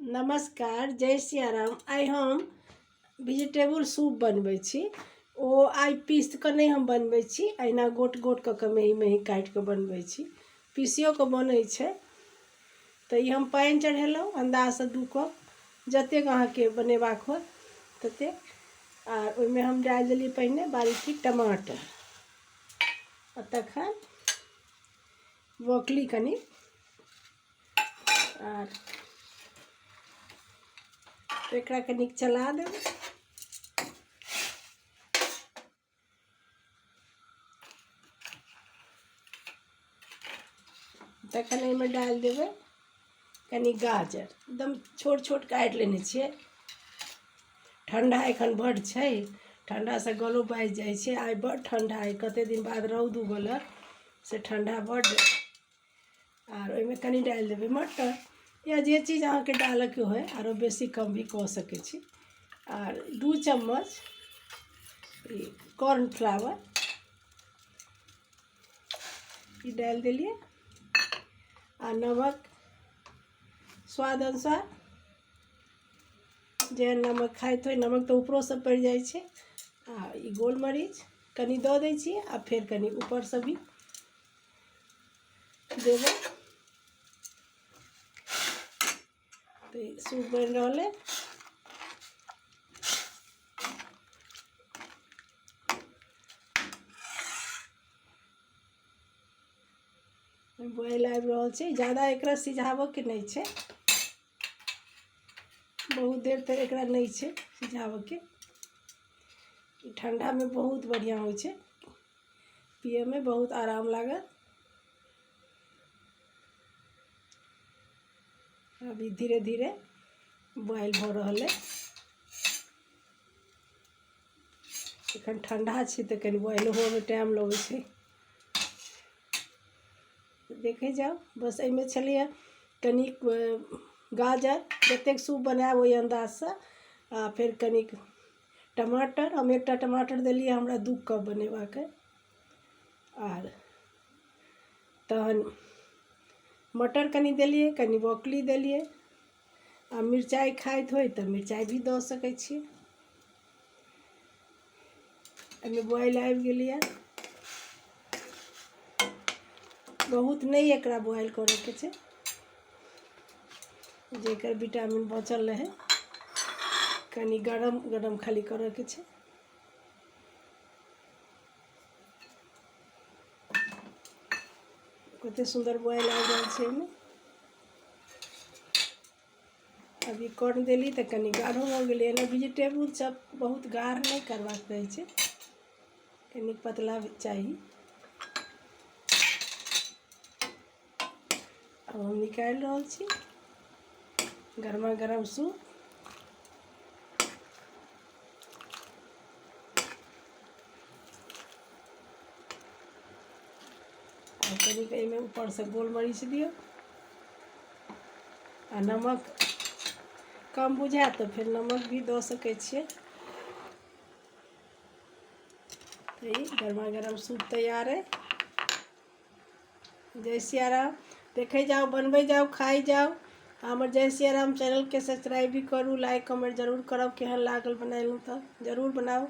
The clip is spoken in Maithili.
नमस्कार, जय सियाराम। आइ हम वेजिटेबल सूप बनबै छी। ओ आइ पीस कऽ नहीं हम बनबै छी, अहिना गोट गोट कऽ मही मही काटि कऽ बनबै छी। पीसियो कऽ बनै छै। तऽ ई हम पानि चढ़ेलहुँ अंदाजसँ 2 कप, जतेक अहाँके बनेबाक हो ततेक। आर ओहिमे हम डालि देलियै पहिने बारीकी टमाटर, आ तखन ब्रोकली कनि, आर एकरा कनिक चला देबै। तखन एहिमे डालि देबै कनि गाजर, एकदम छोट छोट काटि लेने छियै। ठंडा एखन बड्ड छै, ठंडासँ गलो बाझि जाइ छै। आइ बड्ड ठंडा अइ, कतेक दिन बाद रौद उगल से ठंडा बड्ड। आर ओहिमे कनि डालि देबै मटर, या जे चीज अहाँके डालऽके होइ, आरो बेसी कम भी कऽ सकै छी। आर 2 चम्मच कॉर्नफ्लावर ई डालि देलियै। आ नमक स्वाद अनुसार, जेहन नमक खाइत होइ। नमक तऽ ऊपरोसँ पड़ि जाइ छै। आ ई गोल मरीच कनि दऽ दै छियै, आ फेर कनि ऊपरसँ भी देबै। तऽ ई सूप बनि रहल अइ। बॉयल आबि रहल छै। ज़्यादा एकरा सिझाबऽके नहीं छै, बहुत देर तक एकरा नहीं छै सिझाबऽके। ई ठंडामे बहुत बढ़िआँ होइ छै, पियैमे बहुत आराम लागत। अभी धीरे धीरे बॉयल भऽ रहल अइ। एखन ठंडा छै तऽ कनि बॉयल होबऽमे टाइम लगै छै। देखे जाओ, बस एहिमे छलिए कनि गाजर, जतेक सूप बनाएब ओहि अंदाजसँ। आ फिर कनिक टमाटर, हम 1टा टमाटर देलिए, हमरा 2 कप बनेबाक अइ। आर तहन मटर कनि देलिए, कनि ब्रोकली देलिए। आ मिरचाइ खाइत होइ तऽ मिरचाइ भी दऽ सकै छी। एहिमे बॉयल आबि गेलिए। बहुत नहीं एकरा बॉयल करऽके छै, जेकर विटामिन बचल रहे। कनि गरम गरम खाली करऽके छै। कतेक सुंदर बॉयल आबि रहल छै एहिमे। अभी कॉर्न देली तऽ कनि गाढ़ो हो गेलै। एना वेजिटेबल सब बहुत गाढ़ नहीं करबाक रहै छै, कनि पतला चाही। अब हम निकालि रहल छी गरमा गरम सूप। और कनिक एहिमे ऊपरसँ गोल मरीच दियौ। आ नमक कम बुझायत तऽ फिर नमक भी दऽ सकै छियै। तो ये गरमा गरम सूप तैयार है। जय सियाराम। देखे जाओ, बनबै जाओ, खाई जाओ। हमर जय सियाराम चैनल के सब्सक्राइब भी करू, लाइक कमेंट जरूर करब। केहन लागल बनेलहुँ तऽ जरूर बनाओ।